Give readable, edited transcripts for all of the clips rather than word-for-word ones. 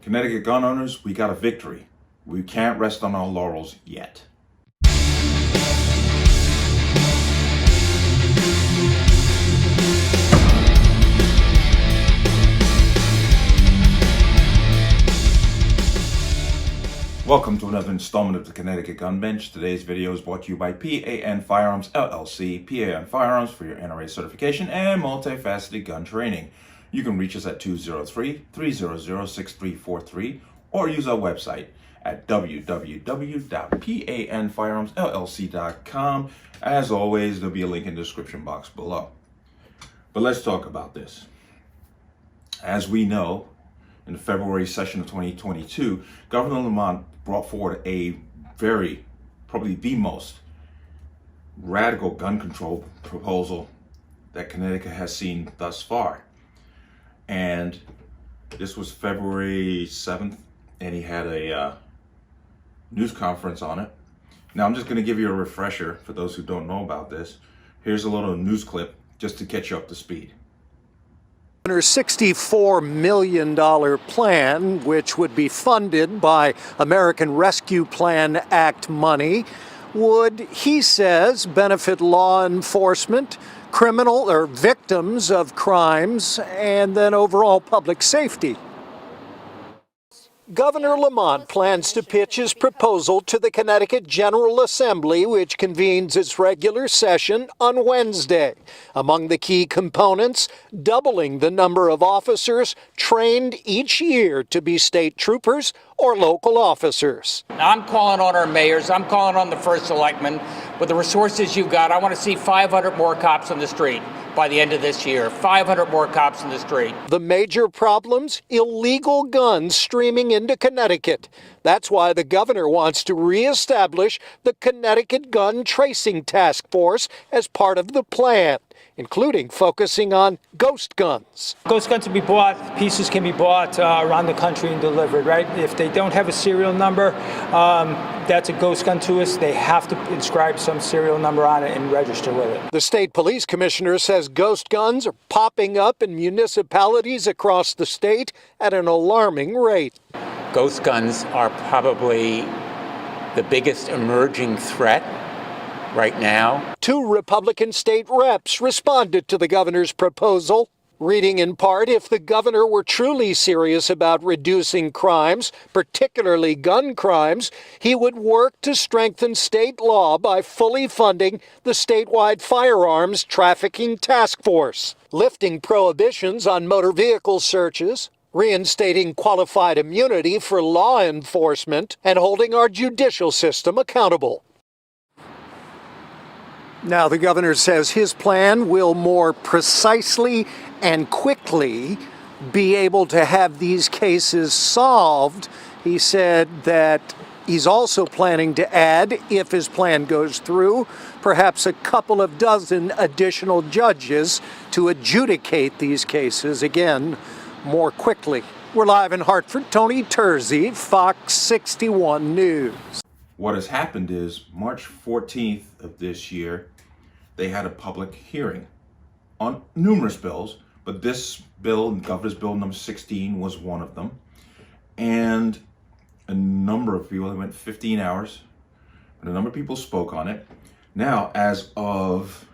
Connecticut gun owners, we got a victory. We can't rest on our laurels yet. Welcome to another installment of the Connecticut Gun Bench. Today's video is brought to you by P.A.N. Firearms, LLC. P.A.N. Firearms for your NRA certification and multifaceted gun training. You can reach us at 203-300-6343 or use our website at www.panfirearmsllc.com. As always, there'll be a link in the description box below. But let's talk about this. As we know, in the February session of 2022, Governor Lamont brought forward a probably the most radical gun control proposal that Connecticut has seen thus far. And this was February 7th, and he had a news conference on it. Now, I'm just going to give you a refresher for those who don't know about this. Here's a little news clip just to catch you up to speed. $64 million plan, which would be funded by American Rescue Plan Act money, would, he says, benefit law enforcement, criminal or victims of crimes, and then overall public safety. Governor Lamont plans to pitch his proposal to the Connecticut General Assembly, which convenes its regular session on Wednesday. Among the key components, doubling the number of officers trained each year to be state troopers or local officers. Now, I'm calling on our mayors, I'm calling on the first selectman. With the resources you've got, I want to see 500 more cops on the street by the end of this year. 500 more cops in the street. The major problems? Illegal guns streaming into Connecticut. That's why the governor wants to reestablish the Connecticut Gun Tracing Task Force as part of the plan, including focusing on ghost guns. Ghost guns can be bought, pieces can be bought around the country and delivered, right? If they don't have a serial number, that's a ghost gun to us. They have to inscribe some serial number on it and register with it. The state police commissioner says ghost guns are popping up in municipalities across the state at an alarming rate. Ghost guns are probably the biggest emerging threat right now. Two Republican state reps responded to the governor's proposal, reading in part, if the governor were truly serious about reducing crimes, particularly gun crimes, he would work to strengthen state law by fully funding the statewide Firearms Trafficking Task Force, lifting prohibitions on motor vehicle searches, reinstating qualified immunity for law enforcement, and holding our judicial system accountable. Now, the governor says his plan will more precisely and quickly be able to have these cases solved. He said that he's also planning to add, if his plan goes through, perhaps a couple of dozen additional judges to adjudicate these cases, again, more quickly. We're live in Hartford. Tony Terzi, Fox 61 News. What has happened is March 14th of this year, they had a public hearing on numerous bills, but this bill, Governor's Bill number 16, was one of them. And a number of people, it went 15 hours, but a number of people spoke on it. Now, as of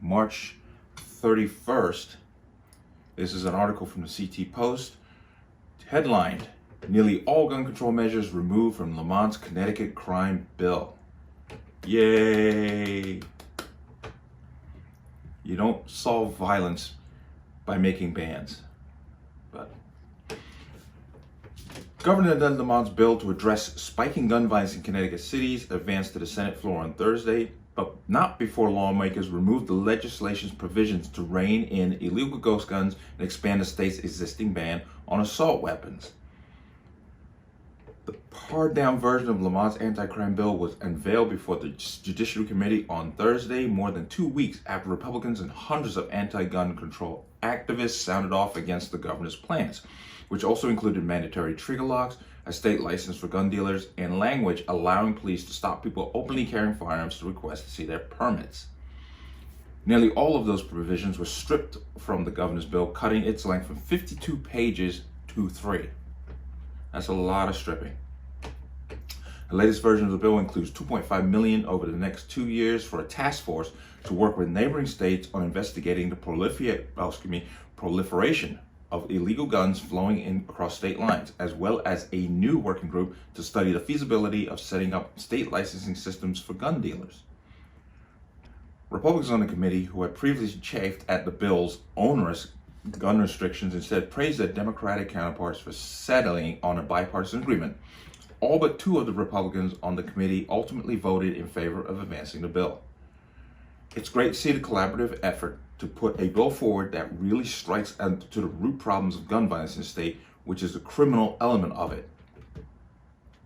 March 31st, this is an article from the CT Post, headlined, "Nearly all gun control measures removed from Lamont's Connecticut crime bill." Yay! You don't solve violence by making bans. But Governor Lamont's bill to address spiking gun violence in Connecticut cities advanced to the Senate floor on Thursday, but not before lawmakers removed the legislation's provisions to rein in illegal ghost guns and expand the state's existing ban on assault weapons. The pared-down version of Lamont's anti-crime bill was unveiled before the Judiciary Committee on Thursday, more than 2 weeks after Republicans and hundreds of anti-gun control activists sounded off against the governor's plans, which also included mandatory trigger locks, a state license for gun dealers, and language allowing police to stop people openly carrying firearms to request to see their permits. Nearly all of those provisions were stripped from the governor's bill, cutting its length from 52 pages to 3. That's a lot of stripping. The latest version of the bill includes $2.5 million over the next 2 years for a task force to work with neighboring states on investigating the proliferation of illegal guns flowing in across state lines, as well as a new working group to study the feasibility of setting up state licensing systems for gun dealers. Republicans on the committee, who had previously chafed at the bill's onerous gun restrictions, instead praised their Democratic counterparts for settling on a bipartisan agreement. All but 2 of the Republicans on the committee ultimately voted in favor of advancing the bill. It's great to see the collaborative effort to put a bill forward that really strikes to the root problems of gun violence in the state, which is the criminal element of it.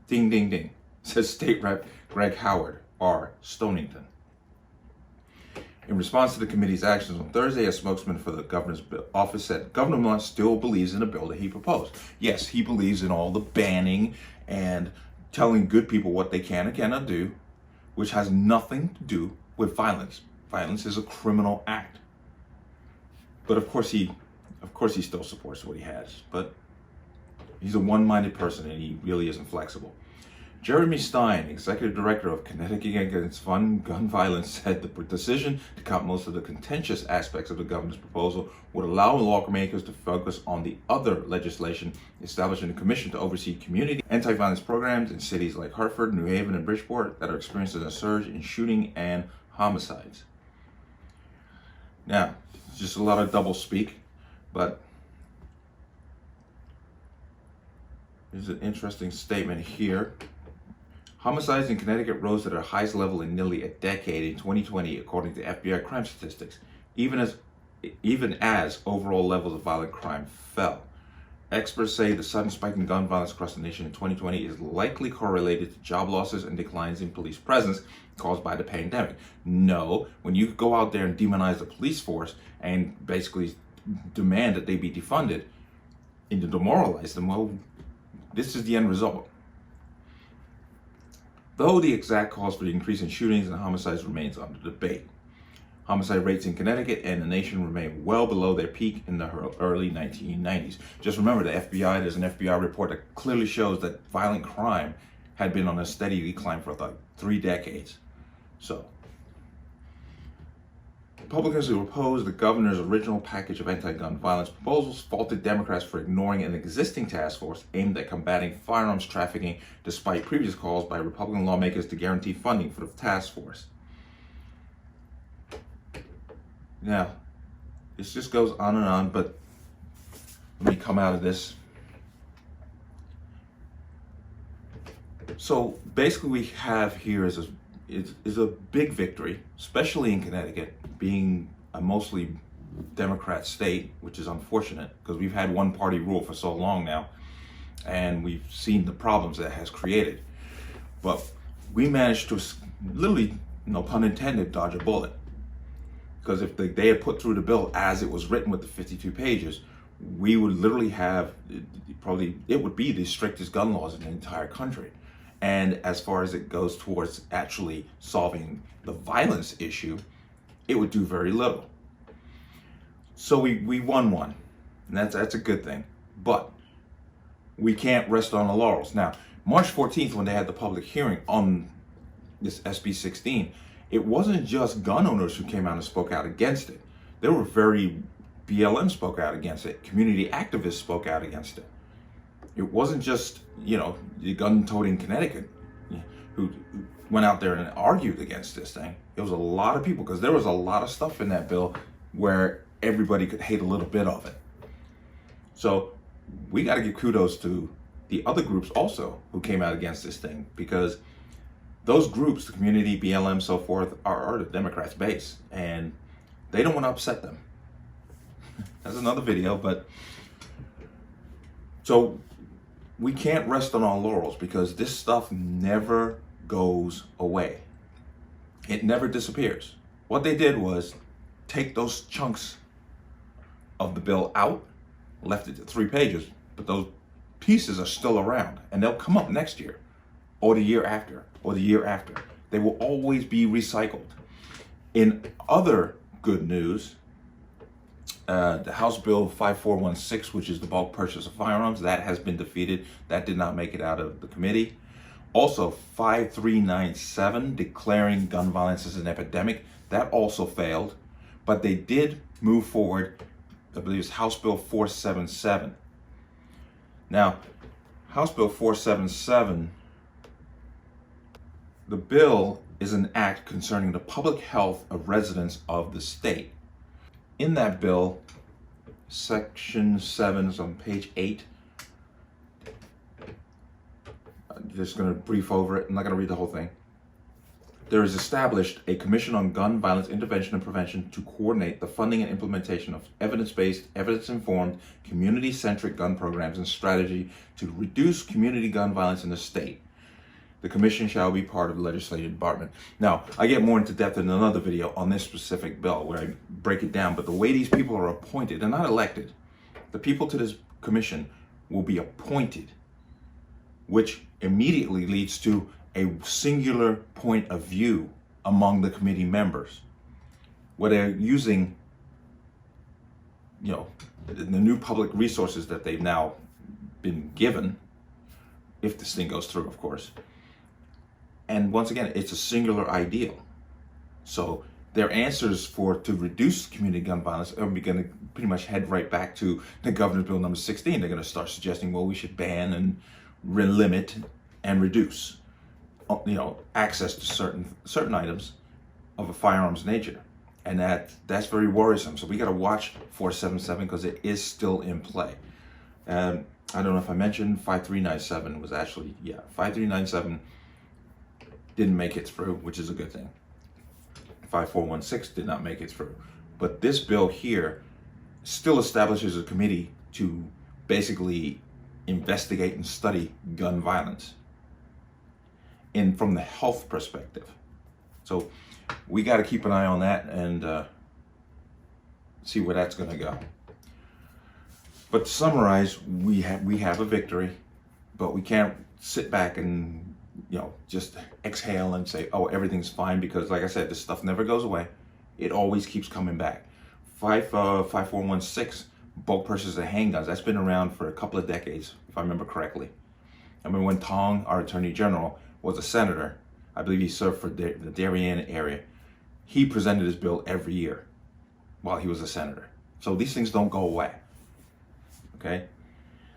Ding, ding, ding, says State Rep Greg Howard, R. Stonington. In response to the committee's actions on Thursday, a spokesman for the governor's office said Governor Lamont still believes in the bill that he proposed. Yes, he believes in all the banning and telling good people what they can and cannot do, which has nothing to do with violence. Violence is a criminal act. But of course he still supports what he has. But he's a one-minded person and he really isn't flexible. Jeremy Stein, executive director of Connecticut Against Gun Violence, said the decision to cut most of the contentious aspects of the governor's proposal would allow lawmakers to focus on the other legislation, establishing a commission to oversee community anti-violence programs in cities like Hartford, New Haven, and Bridgeport that are experiencing a surge in shooting and homicides. Now, it's just a lot of double speak, but there's an interesting statement here. Homicides in Connecticut rose to their highest level in nearly a decade in 2020, according to FBI crime statistics, even as overall levels of violent crime fell. Experts say the sudden spike in gun violence across the nation in 2020 is likely correlated to job losses and declines in police presence caused by the pandemic. No, when you go out there and demonize the police force and basically demand that they be defunded and to demoralize them, well, this is the end result. Though the exact cause for the increase in shootings and homicides remains under debate. Homicide rates in Connecticut and the nation remain well below their peak in the early 1990s. Just remember there's an FBI report that clearly shows that violent crime had been on a steady decline for about 3 decades. So, Republicans who opposed the governor's original package of anti-gun violence proposals faulted Democrats for ignoring an existing task force aimed at combating firearms trafficking, despite previous calls by Republican lawmakers to guarantee funding for the task force. Now, this just goes on and on, but let me come out of this. So basically we have here is a big victory, especially in Connecticut, being a mostly Democrat state, which is unfortunate because we've had one party rule for so long now and we've seen the problems that has created. But we managed to literally, no pun intended, dodge a bullet. Because if they had put through the bill as it was written with the 52 pages, we would literally have, it would be the strictest gun laws in the entire country. And as far as it goes towards actually solving the violence issue, it would do very little. So we won one, and that's a good thing. But we can't rest on the laurels. Now, March 14th, when they had the public hearing on this SB 16, it wasn't just gun owners who came out and spoke out against it. There were BLM spoke out against it. Community activists spoke out against it. It wasn't just, the gun-toting Connecticut who went out there and argued against this thing. It was a lot of people, because there was a lot of stuff in that bill where everybody could hate a little bit of it. So we got to give kudos to the other groups also who came out against this thing, because those groups, the community, BLM, so forth, are the Democrats' base, and they don't want to upset them. That's another video, but so we can't rest on our laurels, because this stuff never goes away. It never disappears. What they did was take those chunks of the bill out, left it to 3 pages, but those pieces are still around, and they'll come up next year, or the year after, or the year after. They will always be recycled. In other good news, The House Bill 5416, which is the bulk purchase of firearms, that has been defeated. That did not make it out of the committee. Also, 5397, declaring gun violence as an epidemic, that also failed. But they did move forward, I believe it's House Bill 477. Now, House Bill 477, the bill is an act concerning the public health of residents of the state. In that bill, Section 7 is on page 8. I'm just going to brief over it. I'm not going to read the whole thing. There is established a Commission on Gun Violence Intervention and Prevention to coordinate the funding and implementation of evidence-based, evidence-informed, community-centric gun programs and strategy to reduce community gun violence in the state. The commission shall be part of the legislative department. Now, I get more into depth in another video on this specific bill where I break it down, but the way these people are appointed, they're not elected. The people to this commission will be appointed, which immediately leads to a singular point of view among the committee members, where they're using, the new public resources that they've now been given, if this thing goes through, of course. And once again, it's a singular ideal. So their answers to reduce community gun violence are going to pretty much head right back to the Governor's Bill number 16. They're going to start suggesting, well, we should ban and limit and reduce, access to certain items of a firearms nature. And that's very worrisome. So we got to watch 477 because it is still in play. I don't know if I mentioned 5397 was actually, 5397 didn't make it through, which is a good thing. 5416 did not make it through. But this bill here still establishes a committee to basically investigate and study gun violence from the health perspective. So we got to keep an eye on that and see where that's going to go. But to summarize, we have a victory, but we can't sit back and just exhale and say, oh, everything's fine, because like I said, this stuff never goes away. It always keeps coming back. 5416, bulk purchase of handguns, that's been around for a couple of decades, if I remember correctly. I remember when Tong, our Attorney General, was a senator. I believe he served for the Darien area. He presented his bill every year while he was a senator. So these things don't go away. Okay?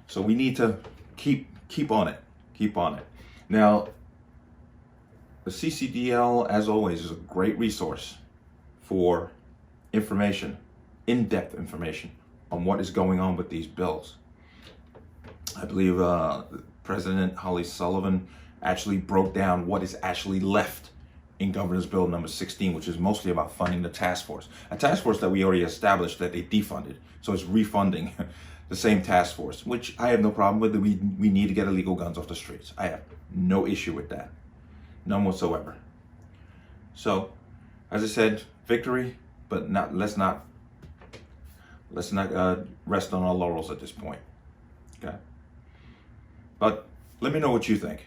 So we need to keep on it. Keep on it. Now, the CCDL, as always, is a great resource for information, in-depth information on what is going on with these bills. I believe President Holly Sullivan actually broke down what is actually left in Governor's Bill number 16, which is mostly about funding the task force. A task force that we already established that they defunded. So it's refunding the same task force, which I have no problem with. We need to get illegal guns off the streets. I have no issue with that. None whatsoever. So, as I said, victory, but let's not rest on our laurels at this point. Okay? But let me know what you think.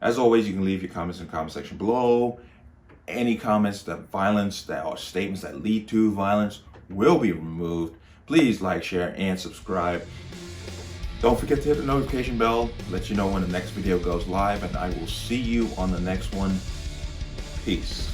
As always, you can leave your comments in the comment section below. Any comments that or statements that lead to violence will be removed. Please like, share, and subscribe. Don't forget to hit the notification bell, let you know when the next video goes live, and I will see you on the next one. Peace.